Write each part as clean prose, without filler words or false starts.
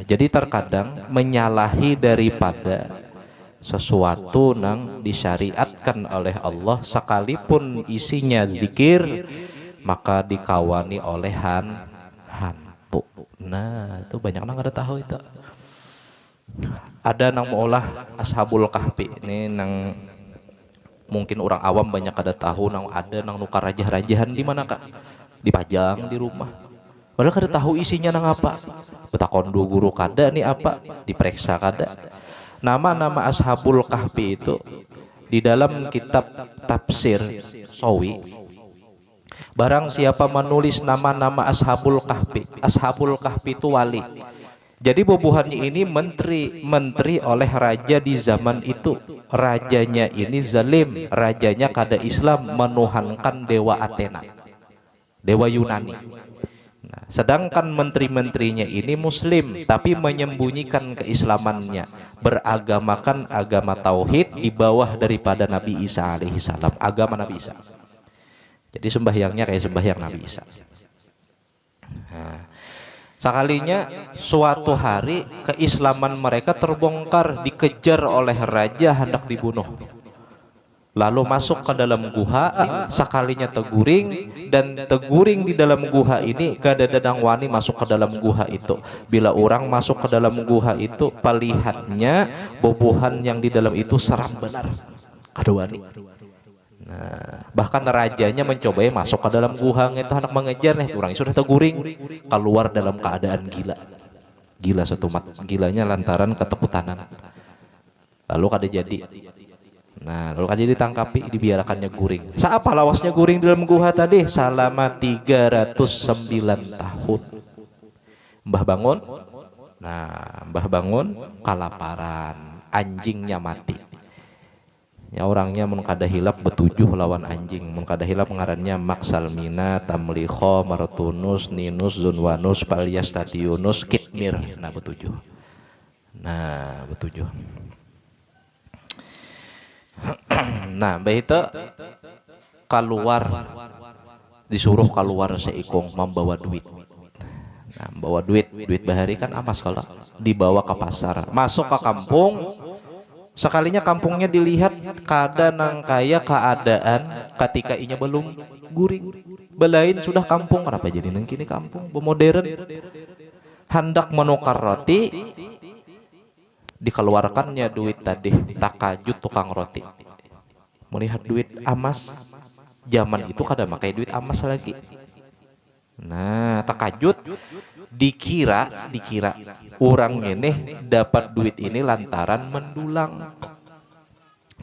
Jadi terkadang menyalahi daripada sesuatu yang disyariatkan oleh Allah sekalipun isinya zikir, maka dikawani oleh hantu. Nah, itu banyak orang ada tahu itu. Ada nang maulah Ashabul Kahfi ini nang mungkin orang awam banyak ada tahu, nang ada nang nukar rajah-rajahan di mana Kak? Dipajang di rumah. Padahal kada tahu isinya nang apa. Betakondo guru kada nih apa, diperiksa kada. Nama-nama Ashabul Kahfi itu di dalam kitab tafsir Sawi. Barang siapa menulis nama-nama Ashabul Kahfi itu wali. Jadi bobohannya ini menteri oleh raja di zaman itu. Rajanya ini zalim, rajanya kada Islam, menuhankan dewa Athena, dewa Yunani. Nah, sedangkan menteri-menterinya ini muslim tapi menyembunyikan keislamannya, beragamakan agama tauhid di bawah daripada Nabi Isa alaihi salam, agama Nabi Isa. Jadi sembahyangnya kayak sembahyang Nabi Isa. Nah, sekalinya suatu hari keislaman mereka terbongkar, dikejar oleh raja hendak dibunuh. Lalu masuk ke dalam guha, sekalinya teguring, dan teguring di dalam guha ini kada dadang wani masuk ke dalam guha itu. Bila orang masuk ke dalam guha itu, pelihatnya bobohan yang di dalam itu seram benar, kada wani. Nah, bahkan rajanya mencoba masuk ke dalam guha itu hendak mengejar nih, orang sudah teguring, keluar dalam keadaan gila setumat, gilanya lantaran keteputanan. Lalu kada jadi. Nah, lalu kan ditangkapi, dibiarkannya guring. Siapa lawasnya guring dalam guha tadi? Selama 309 tahun. Mbah bangun. Nah, Mbah bangun kelaparan, anjingnya mati. Ya orangnya mun kada hilap betujuh lawan anjing. Mun kada hilap ngarannya Maksalmina, Tamliho, Martunus, Ninus, Zunwanus, Palias, Tatiunus, Kitmir. Nah, betujuh. Nah, itu keluar, disuruh keluar seikung membawa duit. Nah, membawa duit bahari kan amas, kalau dibawa ke pasar, masuk ke kampung. Sekalinya kampungnya dilihat kada nang kaya keadaan ketika inya belum guring. Belain sudah kampung, kenapa jadi nang kini kampung bermodern. Hendak menukar roti, dikeluarkannya duit tadi, takajut tukang roti. Melihat duit amas, zaman itu kada pakai duit amas lagi. Nah, takajut, dikira orang ini dapat duit ini lantaran mendulang.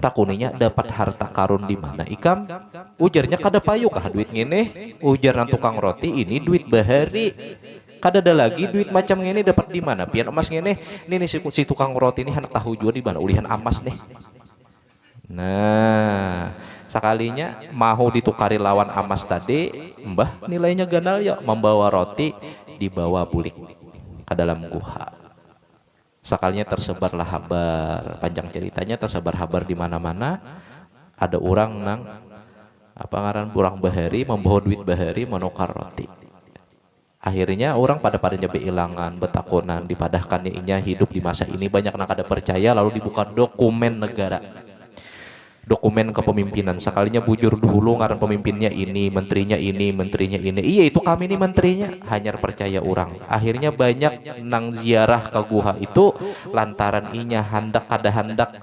Takuninya dapat harta karun di mana ikam? Ujarnya kada payu kah duit ngene? Ujar nang tukang roti, ini duit bahari. Kada ada lagi duit macam ngene dapat di mana? Pian emas ngene, ini si tukang roti ini hendak tahu jual di mana ulihan emas nih. Nah, sekalinya mau ditukari lawan emas tadi, mbah nilainya ganal yuk, membawa roti dibawa bulik ke dalam guha. Sekalinya tersebarlah kabar, panjang ceritanya tersebar kabar di mana-mana. Ada orang nang apa ngaran orang bahari membawa duit bahari menukar roti. Akhirnya orang pada nyabe ilangan, betakonan, dipadahkannya inya hidup di masa ini banyak nak ada percaya, lalu dibuka dokumen negara, dokumen kepemimpinan. Sekalinya bujur dulu ngaran pemimpinnya ini, menterinya ini. Iya itu kami ini menterinya, hanya percaya orang. Akhirnya banyak nang ziarah ke guha itu lantaran inya hendak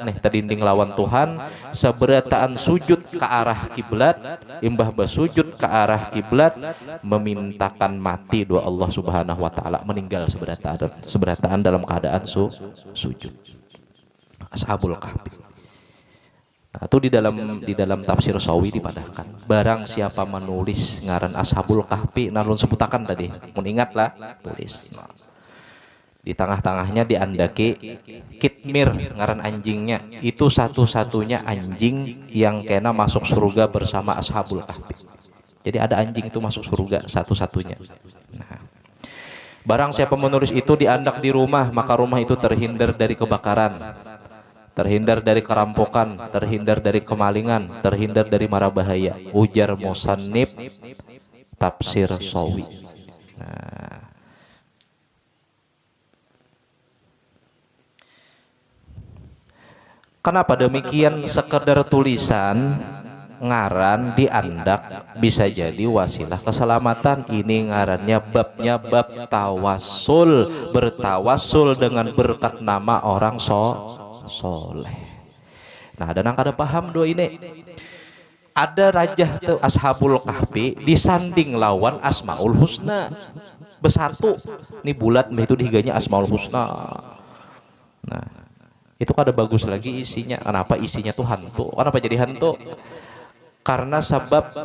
nih terdinding lawan Tuhan, seberataan sujud ke arah kiblat, imbah bersujud ke arah kiblat, memintakan mati doa Allah Subhanahu wa taala, meninggal seberataan dalam keadaan sujud. Ashabul Kahfi. Nah, itu di dalam tafsir Sawi dipadahkan. Barang siapa menulis ngaran Ashabul Kahfi, narun sebutakan tadi, mengingatlah tulis. Nah, di tengah-tengahnya diandaki Kitmir, ngaran anjingnya. Itu satu-satunya anjing yang kena masuk surga bersama Ashabul Kahfi. Jadi ada anjing itu masuk surga satu-satunya. Nah, barang siapa menulis itu diandak di rumah, maka rumah itu terhindar dari kebakaran, terhindar dari kerampokan, terhindar dari kemalingan, terhindar dari mara bahaya. Ujar musannif tafsir Sawi. Nah, Kenapa demikian? Sekedar tulisan ngaran diandak bisa jadi wasilah keselamatan. Ini ngarannya babnya bab tawasul, bertawasul dengan berkat nama orang soleh. Nah, dan kada paham dua ini. Ada raja tuh Ashabul Kahfi disanding lawan Asmaul Husna. Besatu nih bulat itu dihiganya Asmaul Husna. Nah, itu kada bagus lagi isinya. Kenapa isinya tuh hantu? Kenapa jadi hantu? Karena sebab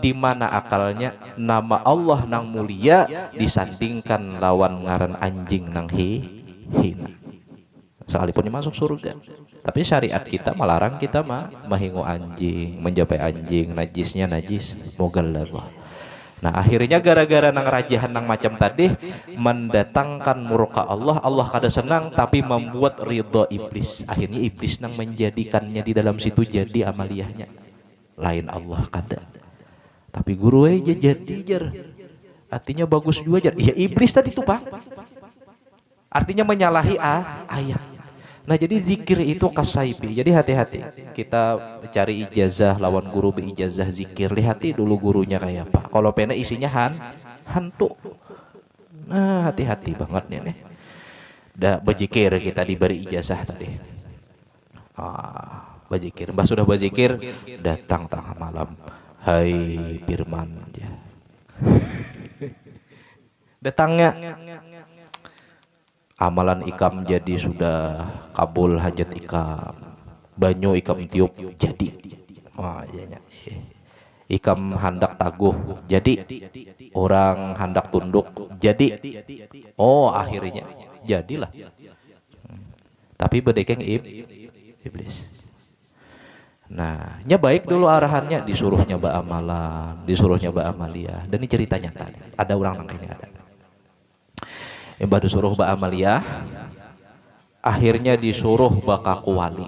di mana akalnya nama Allah nang mulia disandingkan lawan ngaran anjing nang hina. Sekalipun masuk surga. Tapi syariat kita melarang kita mahingu anjing, menjapai anjing, najisnya najis, mogallah. Nah, akhirnya gara-gara nang rajahan nang macam tadi mendatangkan murka Allah, Allah kada senang tapi membuat ridho iblis. Akhirnya iblis nang menjadikannya di dalam situ jadi amaliyahnya. Lain Allah kada. Tapi guru aja jadi jar. Artinya bagus juga jar. Ya iblis tadi tuh, Pak. Artinya menyalahi ayat. Nah, jadi zikir itu kasaibi. Jadi hati-hati. Kita cari ijazah lawan guru beijazah zikir. Lihati dulu gurunya kayak apa. Kalau pena isinya hantu. Nah, hati-hati banget nih. Dah berzikir kita diberi ijazah tadi. Berzikir. Mbah sudah berzikir, datang tengah malam. Hai Firman. Datangnya amalan ikam jadi sudah kabul hajat ikam, banyu ikam tiup jadi, iya. Ikam hendak taguh jadi, orang hendak tunduk jadi, akhirnya jadilah. Tapi bedekeng iblis. Nah, baik dulu arahannya disuruh nyoba amalan, disuruh nyoba amalia, dan ini cerita nyata. Ada orang nang ini ada. Mbah disuruh ba amaliyah, akhirnya disuruh bakaku wali.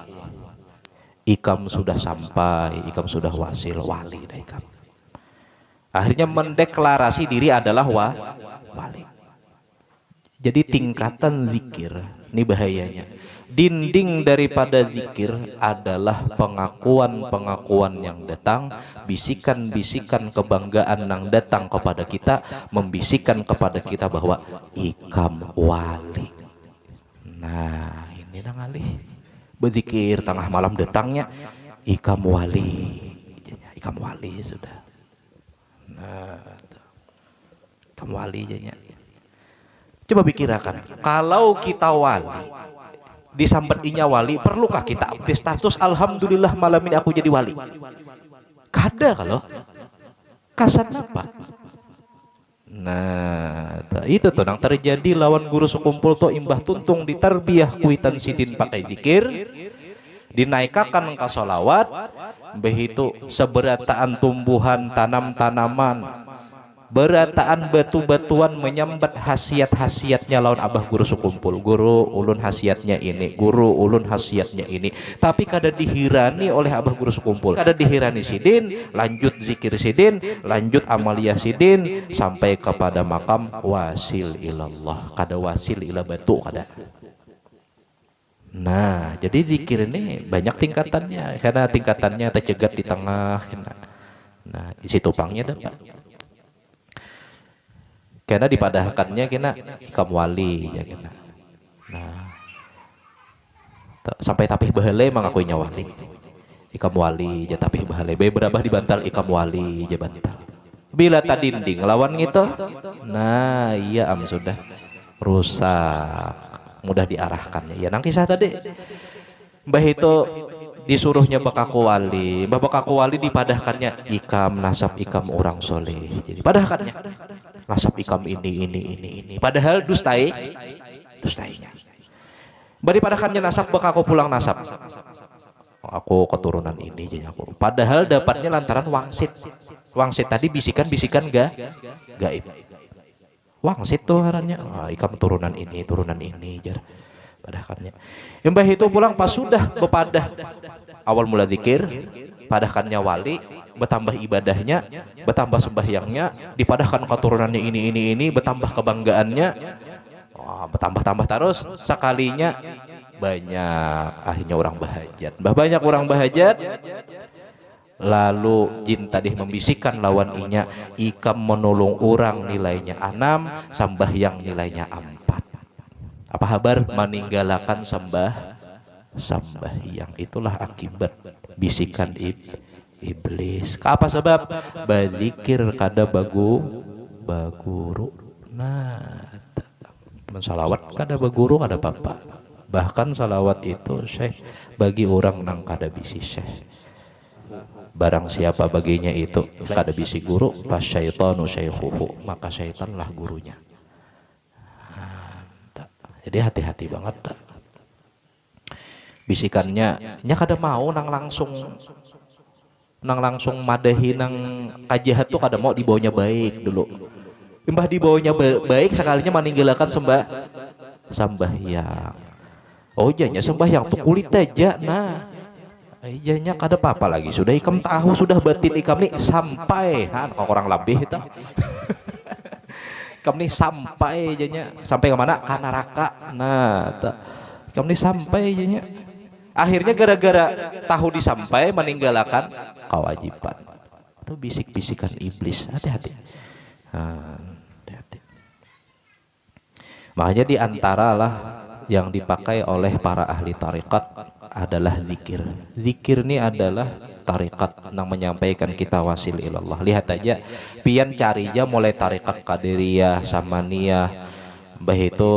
Ikam sudah sampai, ikam sudah wasil wali dah ikam. Akhirnya mendeklarasi diri adalah wali. Jadi tingkatan zikir, ini bahayanya. Dinding daripada zikir adalah pengakuan-pengakuan yang datang, bisikan-bisikan kebanggaan yang datang kepada kita, membisikkan kepada kita bahwa ikam wali. Nah, ini nang alih berzikir tengah malam datangnya ikam wali. Ikam wali sudah. Nah, ikam wali jadinya. Coba pikirkan, kalau kita wali disambat inya wali, perlukah kita update status alhamdulillah malam ini aku jadi wali? Kada kalau kasan apa? Nah, itu tuh yang terjadi lawan guru sekumpul tuh imbah tuntung ditarbiyah kuitan sidin pakai zikir, dinaikakan ke solawat, begitu seberataan tumbuhan tanam-tanaman, berataan batu-batuan menyambat hasiat-hasiatnya lawan abah guru sekumpul. Guru ulun hasiatnya ini, guru ulun hasiatnya ini. Tapi kada dihirani oleh abah guru sekumpul. Kada dihirani sidin, lanjut zikir sidin, lanjut amaliyah sidin sampai kepada makam wasil ilallah. Kada wasil ila batu kada. Nah, jadi zikir ini banyak tingkatannya. Karena tingkatannya tercegat di tengah. Nah, isi tupangnya dapat. Karena dipadahkannya kena ikam wali ya kena. Nah, sampai tapih bahale mengakuinya wali. Ikam wali ja tapih bahale. Berabah dibantal ikam wali ja bantal. Bila tadinding lawan gitu. Nah, iya sudah rusak. Mudah diarahkannya. Ya nang kisah tadi. Mbah itu disuruhnya bakaku wali. Mbah bakaku wali dipadahkannya ikam nasab ikam orang soleh. Jadi padahkannya nasab ikam ini. Padahal dustainya. Bari padahkannya nasab bakaku pulang nasab. Aku keturunan ini jadi aku. Padahal dapatnya lantaran wangsit. Wangsit tadi bisikan-bisikan gaib. Wangsit tuh ngarannya. Ikam turunan ini jar. Padahkannya. Mbah itu pulang pas sudah bepadah awal mula zikir, padahkannya wali, bertambah ibadahnya, bertambah sembahyangnya, dipadahkan keturunannya ini, bertambah kebanggaannya, bertambah-tambah terus, sekalinya banyak. Akhirnya orang bahajat, banyak orang bahajat. Lalu jin tadi membisikkan lawan inya, ikam menolong orang nilainya 6, sambahyang nilainya 4. Apa kabar meninggalkan sambahyang? Itulah akibat bisikan iblis. Apa sebab? Bazikir kada baguru. Nah, mensalawat kada baguru kada apa-apa. Bahkan salawat itu syekh bagi orang nang kada bisi syekh. Barang siapa baginya itu kada bisi guru, fasyaitanu syaikhuhu, maka syaitanlah gurunya. Jadi hati-hati banget dah. Bisikannya nya kada mau nang langsung madahi nang kajahat tuh kada mau, dibawanya baik dulu. Imbah dibawanya baik sekalinya meninggalkan sambahyang. Oh janya sembahyang tuh kulit aja. Nah ijanya kada apa-apa lagi, sudah ikam tahu, sudah batin ikam nih sampai kalau orang lebih itu ikam nih sampai ijanya sampai ke mana? Ke neraka. Nah ikam nih sampai ijanya akhirnya gara-gara tahu disampai meninggalkan kewajiban. Itu bisik-bisikan iblis. Hati-hati. Hati-hati. Makanya diantaralah yang dipakai oleh para ahli tarikat adalah zikir. Zikir ini adalah tarikat yang menyampaikan kita wasil ilallah. Lihat aja, pian cari aja mulai tarikat Qadiriyah, Samaniyah, bah itu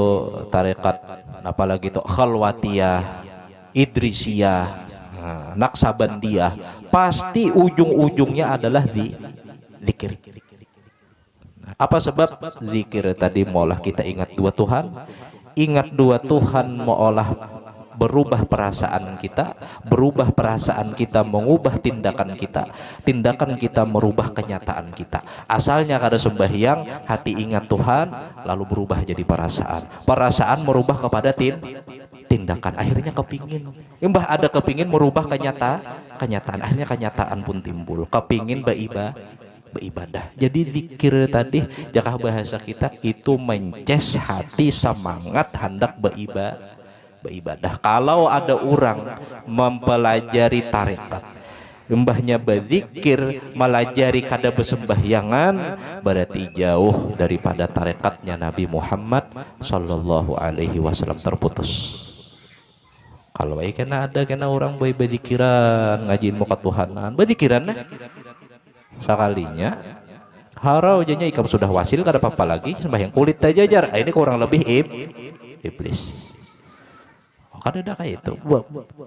tarikat apalagi itu Khalwatiyah, Idrisiyah, Naksabandiyah, pasti ujung-ujungnya adalah zikir. Apa sebab? Zikir tadi maulah kita ingat dua Tuhan. Ingat dua Tuhan maulah berubah perasaan kita mengubah tindakan kita merubah kenyataan kita. Asalnya kada sembahyang, hati ingat Tuhan, lalu berubah jadi perasaan merubah kepada tindakan, akhirnya kepingin. Imbah ada kepingin merubah kenyataan, akhirnya kenyataan pun timbul, kepingin beribadah. Jadi zikir tadi jakah bahasa kita itu mences hati semangat hendak beribadah. Kalau ada orang mempelajari tarekat, mbahnya berzikir, melajari kada bersembahyangan, berarti jauh daripada tarekatnya Nabi Muhammad sallallahu alaihi wasallam, terputus. Kalau baik kena orang baik berzikiran, ngajiin muka Tuhanan, berzikiran sekalinya harau jadinya ikam sudah wasil kada apa-apa lagi sembahyang kulit aja jar. Ini kurang lebih iblis. Kan ada kayak itu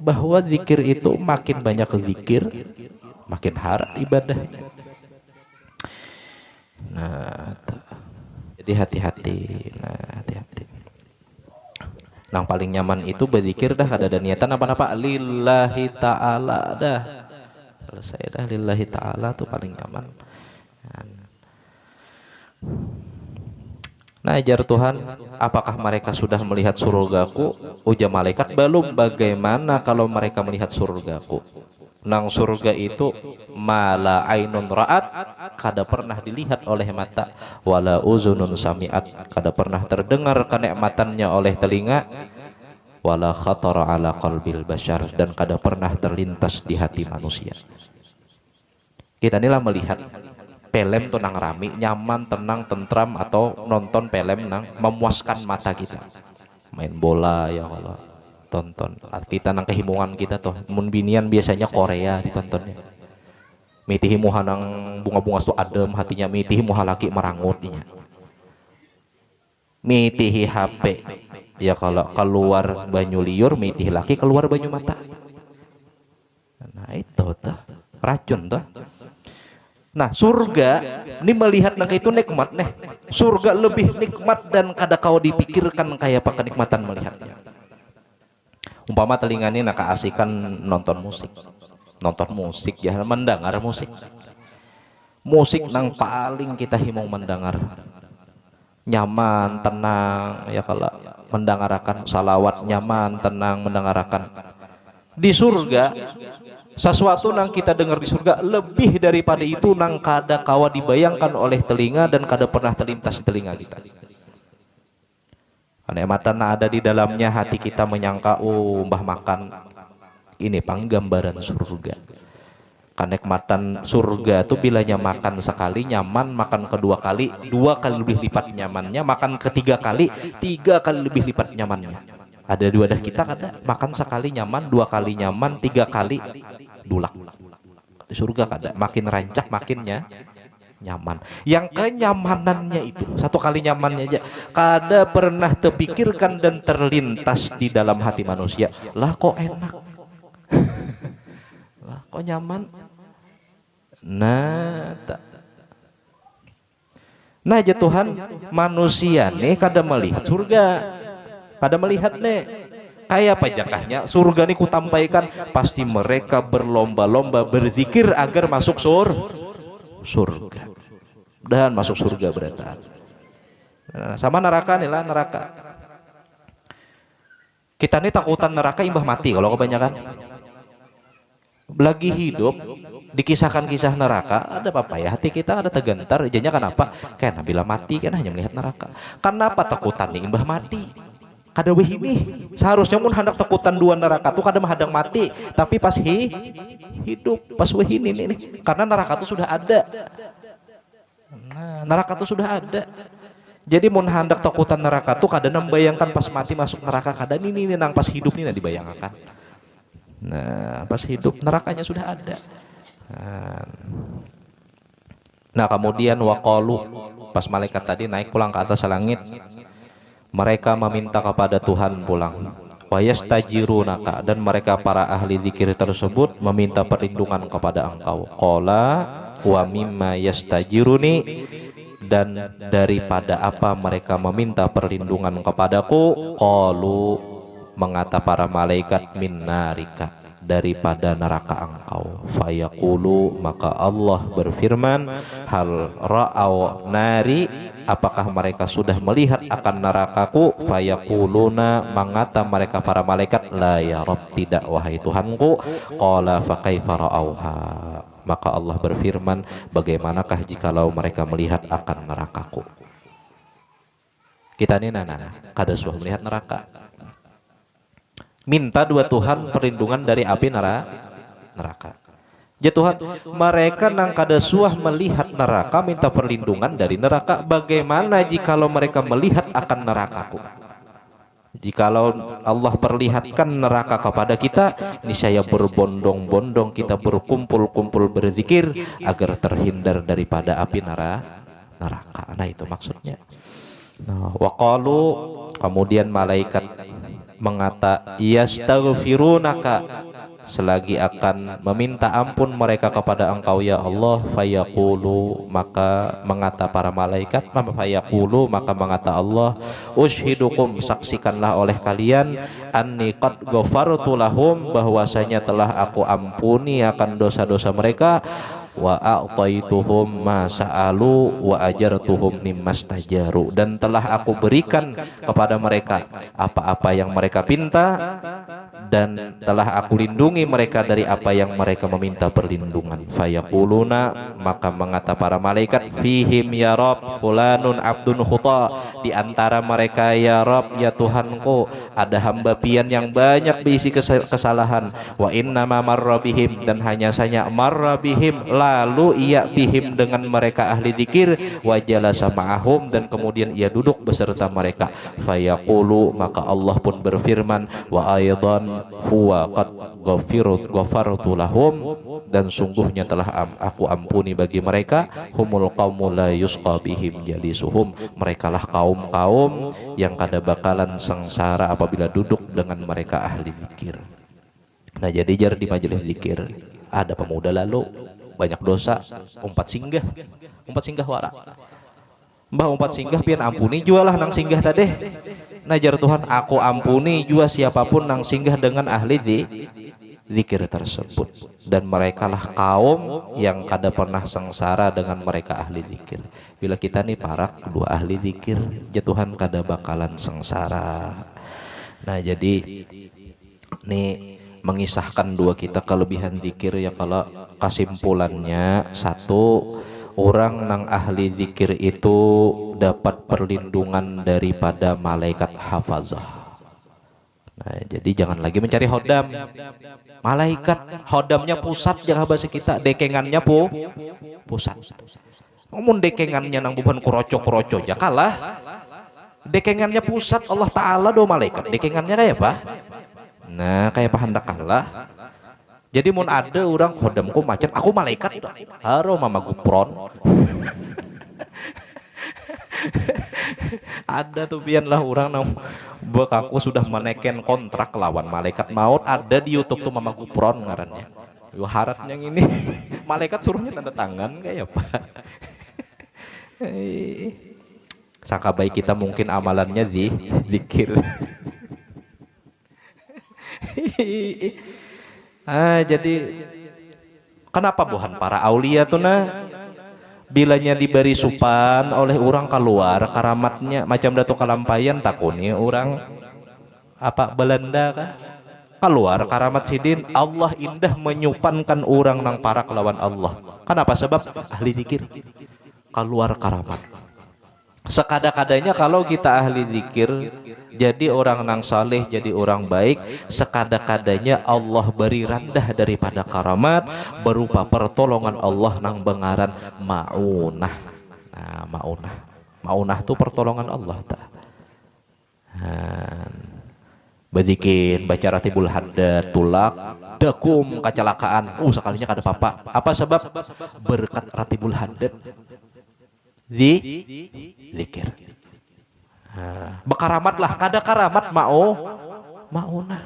bahwa zikir itu makin banyak zikir makin haram ibadahnya. Nah, jadi hati-hati. Yang paling nyaman itu berzikir dah kada ada niatan apa-apa, lillahi ta'ala dah. Selesai dah, lillahi ta'ala tuh paling nyaman. Nah, ajar Tuhan, apakah mereka sudah melihat surgaku? Ujar malaikat, belum. Bagaimana kalau mereka melihat surgaku? Nang surga itu mala ainun ra'at, kada pernah dilihat oleh mata, wala uzunun sami'at, kada pernah terdengar kenikmatannya oleh telinga, wala khatara ala qalbil bashar, dan kada pernah terlintas di hati manusia. Kita inilah melihat film tuh nang rami, nyaman, tenang, tentram, atau nonton film nang memuaskan mata kita. Main bola ya kalau tonton. Kita nang kehimungan kita tuh, mun binian biasanya Korea ditontonnya. Mitihi muha nang bunga-bunga tuh adem hatinya, mitihi muha laki merangutnya. Mitihi HP. Ya kalau keluar banyu liur, mitihi laki keluar banyu mata. Nah itu tuh racun tuh. Nah surga ini melihat nang itu nikmat nih. Surga lebih nikmat dan kada kau dipikirkan kayak apa kenikmatan melihatnya. Umpama telinga ini nak keasikan nonton musik ya, mendengar musik nang paling kita himong mendengar nyaman, tenang ya, kalau mendengarkan salawat nyaman, tenang mendengarkan. Di surga sesuatu nang kita dengar di surga lebih daripada itu nang kada kawa dibayangkan oleh telinga dan kada pernah terlintas di telinga kita. Kenikmatan ada di dalamnya hati kita menyangka, oh mbah makan ini panggambaran surga. Kenikmatan surga itu bilanya makan sekali nyaman, makan kedua kali 2 kali lebih lipat nyamannya, makan ketiga kali 3 kali lebih lipat nyamannya. Ada di wadah kita kada makan sekali nyaman, 2 kali nyaman, 3 kali dulak. Di surga kada, makin rancak makinnya nyaman. Yang kenyamanannya itu 1 kali nyamannya aja kada pernah terpikirkan dan terlintas di dalam hati manusia, lah kok enak, lah kok nyaman. Nah aja Tuhan, manusia nih kada melihat surga, kada melihat nih kayak apa jakahnya surga nih kutampaikan, pasti mereka berlomba-lomba berzikir agar masuk surga dan masuk surga berarti. Nah, sama neraka nih lah, neraka kita nih takutan neraka imbah mati. Kalau kebanyakan lagi hidup dikisahkan kisah neraka, ada apa ya hati kita ada tegentar. Jadinya kenapa? Karena bila mati kan hanya melihat neraka. Kenapa takutan nih imbah mati? Kada weh ini seharusnya mun hendak takutan dua neraka tuh kada menghadang mati, tapi pas hidup pas weh ini nih, karena neraka tuh sudah ada. Nah, neraka tuh sudah ada. Jadi mun hendak takutan neraka tuh kada membayangkan pas mati masuk neraka, kada ini nang pas hidup nih dibayangkan. Nah, pas hidup nerakanya sudah ada. Nah, kemudian waqalu, pas malaikat tadi naik pulang ke atas langit, mereka meminta kepada Tuhan pulang. Wa yastajirunaka, dan mereka para ahli zikir tersebut meminta perlindungan kepada engkau. Qala wa mimma yastajiruni, dan daripada apa mereka meminta perlindungan kepadaku. Qalu, mengata para malaikat, min narika, daripada neraka engkau. Fayaqulu, maka Allah berfirman, hal ra'aw nari, apakah mereka sudah melihat akan nerakaku? Fayaquluna, mengata mereka para malaikat, la ya Rabb, tidak wahai Tuhanku. Qala fa kaifa ra'auha, maka Allah berfirman, bagaimanakah jikalau mereka melihat akan nerakaku? Kita ini kada sudah melihat neraka, minta dua Tuhan perlindungan dari api neraka. Ya Tuhan, mereka nang kada suah melihat neraka minta perlindungan dari neraka. Bagaimana jikalau mereka melihat akan nerakaku? Jikalau Allah perlihatkan neraka kepada kita, niscaya berbondong-bondong kita berkumpul-kumpul berzikir agar terhindar daripada api neraka. Nah itu maksudnya. Nah, waqalu, kemudian malaikat mengata, yastaghfirunaka, selagi akan meminta ampun mereka kepada engkau ya Allah. Fayaqulu, maka mengata para malaikat, fayaqulu, maka mengata Allah, ushidukum, saksikanlah oleh kalian, anni qad ghafartu lahum, bahwasanya telah aku ampuni akan dosa-dosa mereka, wa a'taituhum ma sa'alu wa ajartuhum mimmastajaru, dan telah aku berikan kepada mereka apa-apa yang mereka pinta, dan telah aku lindungi mereka dari apa yang mereka meminta perlindungan. Fayaquluna, maka mengata para malaikat, fihim ya Rabb fulanun abdun khuta, di antara mereka ya Rabb, ya Tuhanku, ada hamba pian yang banyak berisi kesalahan. Wa inna ma marra bihim, dan hanya saja marra bihim, lalu ia bihim dengan mereka ahli zikir, wa jalasa ma'ahum, dan kemudian ia duduk beserta mereka. Fayaqulu, maka Allah pun berfirman, wa aidan huwa qad ghafartu lahum, dan sungguhnya telah aku ampuni bagi mereka, humul qaumul la yusqa bihim jalisuhum, mereka lah kaum-kaum yang kada bakalan sengsara apabila duduk dengan mereka ahli zikir. Nah jadi jar di majelis zikir ada pemuda lalu banyak dosa, umpat singgah wara, mbah umpat singgah pian ampuni jualah nang singgah tadi. Najar Tuhan, aku ampuni jua siapapun nang singgah dengan ahli zikir tersebut, dan mereka lah kaum yang kada pernah sengsara dengan mereka ahli zikir. Bila kita nih para kedua ahli zikir, ya Tuhan kada bakalan sengsara. Nah jadi nih mengisahkan dua kita kelebihan zikir ya, kalau kesimpulannya satu, orang nang ahli zikir itu dapat perlindungan daripada malaikat hafazah. Nah, jadi jangan lagi mencari hodam. Malaikat hodamnya pusat jangan bahasa kita, dekengannya pusat. Ngomong dekengannya nang bukan kuroco ya kalah. Dekengannya pusat Allah Ta'ala do malaikat. Dekengannya kayak apa? Nah, kayak apa hendak kalah. Jadi mun ada orang hodamku macet, aku malaikat. Haro mama gupron. Ada tuh pian lah orang nang bekaku sudah meneken kontrak lawan malaikat maut, ada di YouTube tuh mama gupron ngarannya. Yo haratnya ini malaikat suruhnya tanda tangan kayak apa? Sangka baik kita mungkin amalannya zikir. Jadi kenapa buhan para aulia tuh bilanya diberi supan oleh orang keluar karamatnya macam datu kalampayan takuni orang apa Belanda kah keluar karamat sidin Allah indah menyupankan orang nang para kelawan Allah. Kenapa? Sebab ahli zikir keluar karamat. Sekada-kadanya kalau kita ahli zikir jadi orang nang saleh, jadi orang baik, sekada-kadanya Allah beri randah daripada karamat berupa pertolongan Allah nang bengaran maunah. Nah, maunah itu pertolongan Allah ta. Bedikin baca ratibul haddad tulak dakum kecelakaan sekalinya kada apa-apa. Apa sebab? Berkat ratibul haddad zikir. Bekaramat lah, kada karamat maunah.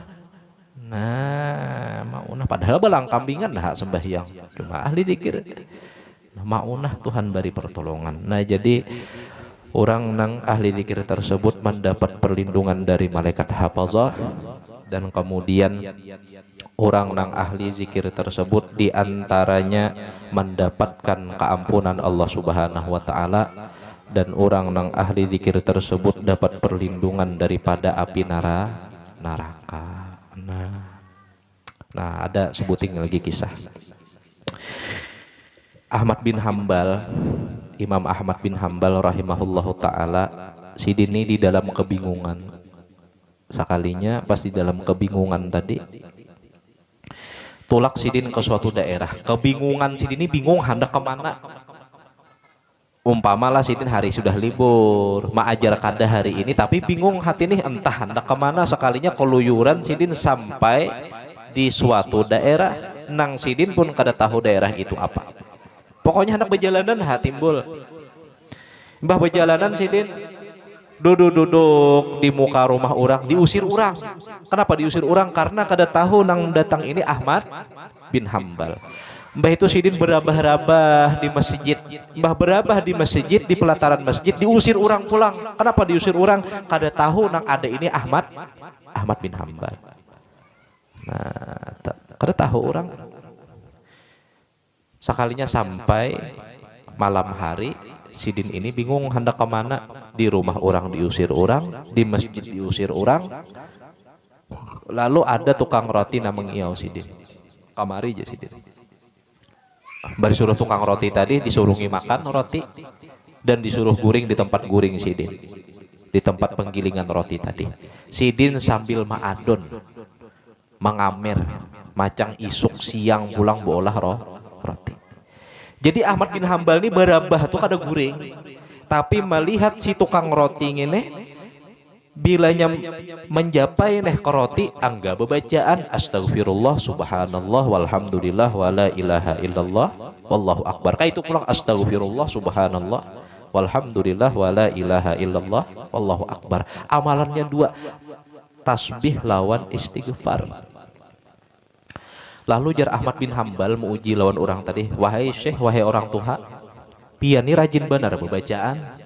Nah, maunah padahal belang kambingan lah sembahyang. Cuma ahli zikir. Maunah Tuhan beri pertolongan. Nah, jadi orang nang ahli zikir tersebut mendapat perlindungan dari malaikat hafazah, dan kemudian orang nang ahli zikir tersebut diantaranya mendapatkan keampunan Allah Subhanahu wa Ta'ala, dan orang nang ahli zikir tersebut dapat perlindungan daripada api neraka. Nah, ada sebuting lagi kisah Ahmad bin Hambal, Imam Ahmad bin Hambal rahimahullahu ta'ala. Sidini di dalam kebingungan sekalinya, pas di dalam kebingungan tadi tulak sidin ke suatu daerah. Kebingungan sidini bingung hendak kemana. Umpamalah sidin hari sudah libur, maajar kada hari ini, tapi bingung hati nih entah hendak kemana. Sekalinya keluyuran sidin sampai di suatu daerah, nang sidin pun kada tahu daerah itu apa. Pokoknya hendak berjalanan timbul. Mbah berjalanan sidin duduk di muka rumah orang, diusir orang. Kenapa diusir orang? Karena kada tahu nang datang ini Ahmad bin Hambal. Mbah itu sidin berabah-rabah di masjid. Mbah berabah di masjid, di pelataran masjid, diusir orang pulang. Kenapa diusir orang? Kada tahu nang ada ini Ahmad bin Hambal. Nah, kada tahu orang. Sekalinya sampai malam hari, sidin ini bingung hendak kemana. Di rumah orang diusir orang, di masjid diusir orang. Lalu ada tukang roti namanya Iau sidin. Kamari aja sidin. Bari suruh tukang roti tadi disuruhi makan roti dan disuruh guring di tempat guring sidin, di tempat penggilingan roti tadi. Sidin sambil ma'adon mengamer macang isuk siang pulang bolah roti. Jadi Ahmad bin Hambal ini berabah tuh kada guring, tapi melihat si tukang roti ini bilanya menjapai neh ke roti angga bebacaan astagfirullah subhanallah walhamdulillah wala ilaha illallah wallahu akbar. Kayak itu pulang astagfirullah subhanallah walhamdulillah wala ilaha illallah wallahu akbar. Amalannya dua, tasbih lawan istighfar. Lalu jar Ahmad bin Hambal menguji lawan orang tadi, wahai syekh, wahai orang tua, pian ini rajin benar bebacaan.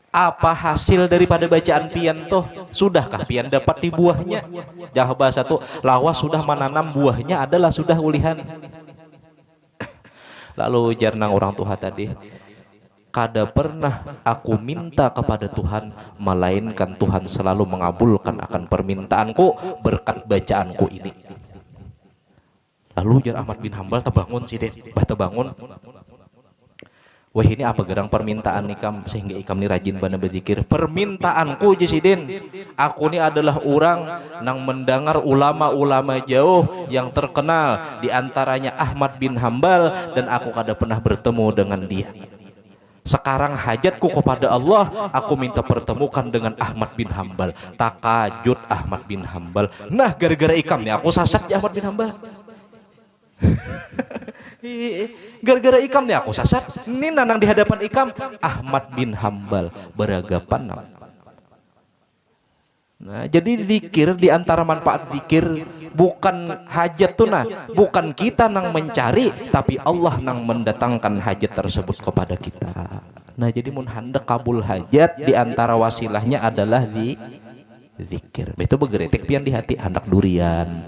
Apa hasil daripada bacaan pian toh? Sudahkah pian dapat di buahnya? Jah bahasa tuh lawas sudah menanam buahnya adalah sudah ulihan. Lalu jarnang orang tua tadi, kada pernah aku minta kepada Tuhan melainkan Tuhan selalu mengabulkan akan permintaanku berkat bacaanku ini. Lalu jar Ahmad bin Hambal terbangun sidin, bah terbangun. Wah ini apa gerang permintaan ikam sehingga ikam ini rajin bana berzikir. Permintaanku Jasidin, aku ini adalah orang nang mendengar ulama-ulama jauh yang terkenal, diantaranya Ahmad bin Hambal, dan aku kada pernah bertemu dengan dia. Sekarang hajatku kepada Allah, aku minta pertemukan dengan Ahmad bin Hambal. Takajud Ahmad bin Hambal. Nah gara-gara ikam nih aku sasat di Ahmad bin Hambal. Gara-gara ikam nih aku sasat. Ini nanang di hadapan ikam Ahmad bin Hambal beragapan nam. Nah, jadi zikir, di antara manfaat zikir bukan hajat tuh nah, bukan kita nang mencari, tapi Allah nang mendatangkan hajat tersebut kepada kita. Nah, jadi mun hendak kabul hajat, di antara wasilahnya adalah di zikir. Itu begeretek pian di hati hendak durian.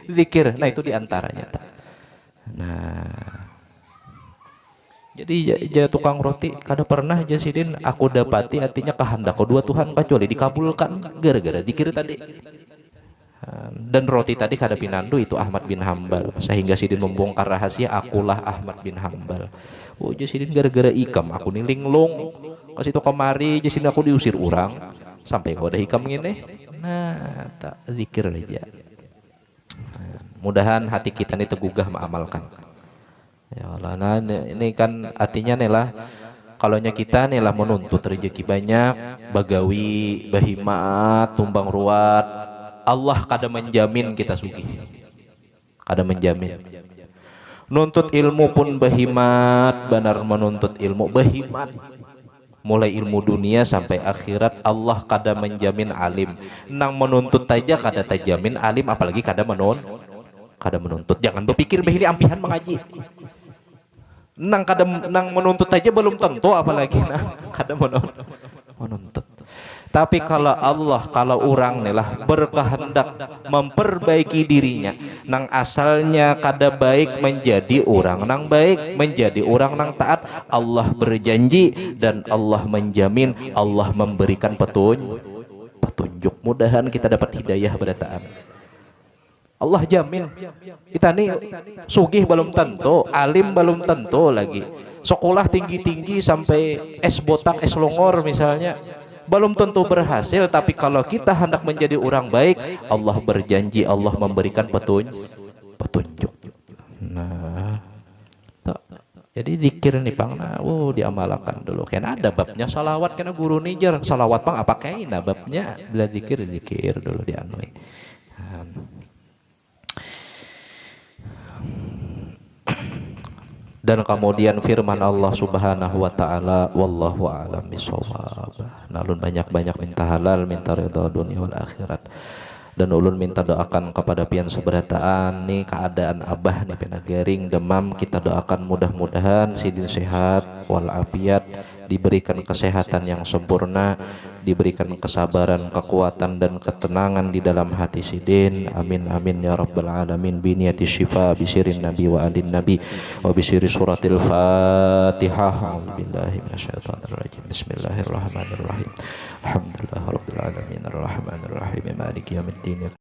Zikir, nah itu diantaranya. Nah, jadi ya tukang roti kada pernah Jasidin aku dapati artinya kehendak kedua Tuhan kecuali dikabulkan gara-gara zikir tadi. Dan roti tadi kada pinandu itu Ahmad bin Hambal, sehingga Sidin membongkar rahasia akulah Ahmad bin Hambal. Oh Jasidin gara-gara ikam aku nih linglung kasih to kemari Jasidin aku diusir orang sampai kau ada ikam gini. Nah tak zikir aja. Mudahan hati kita ini tergugah mengamalkan. Ya Allah, nah ini kan artinya nih lah, kalau kita nih lah menuntut rezeki banyak, bagawi, bahimat, tumbang ruat, Allah kada menjamin kita sugih, kada menjamin. Nuntut ilmu pun bahimat, benar menuntut ilmu bahimat, mulai ilmu dunia sampai akhirat Allah kada menjamin alim. Nang menuntut aja kada terjamin alim, apalagi kada menuntut. Jangan berpikir bahili ampihan mengaji. Nang menuntut aja belum tentu, apalagi nang kada menuntut. Tapi kalau Allah, kalau orang nih lah berkehendak memperbaiki dirinya, nang asalnya kada baik menjadi orang nang baik, menjadi orang nang taat, Allah berjanji dan Allah menjamin, Allah memberikan petunjuk. Mudahan kita dapat hidayah berataan. Allah jamin. Kita nih sugih belum tentu, alim belum tentu lagi. Sekolah tinggi-tinggi sampai es botak, es longor misalnya, belum tentu berhasil. Tapi kalau kita hendak menjadi orang baik, Allah berjanji Allah memberikan petunjuk. Nah, jadi zikir nih pang, nah, diamalkan dulu. Karena ada babnya salawat, karena guru nijar salawat pang apa kayaknya babnya bila zikir dulu dianui. Dan kemudian firman Allah Subhanahu wa taala, wallahu a'lam bishawab. Nalun banyak-banyak minta halal, minta ridha dunia wal akhirat. Dan ulun minta doakan kepada pian seberataan nih keadaan abah nih pena garing demam, kita doakan mudah-mudahan Sidin sehat walafiat, diberikan kesehatan yang sempurna, diberikan kesabaran, kekuatan dan ketenangan di dalam hati Sidin. Amin amin ya rabbal alamin. Biniyati syifa bisirin nabi wa alin nabi wa bisiri suratil fatihah. A'udzubillahi minasyaitonir rajim. Bismillahirrahmanirrahim. Alhamdulillah rabbil alamin arrahmanir rahim maliki yaumiddin.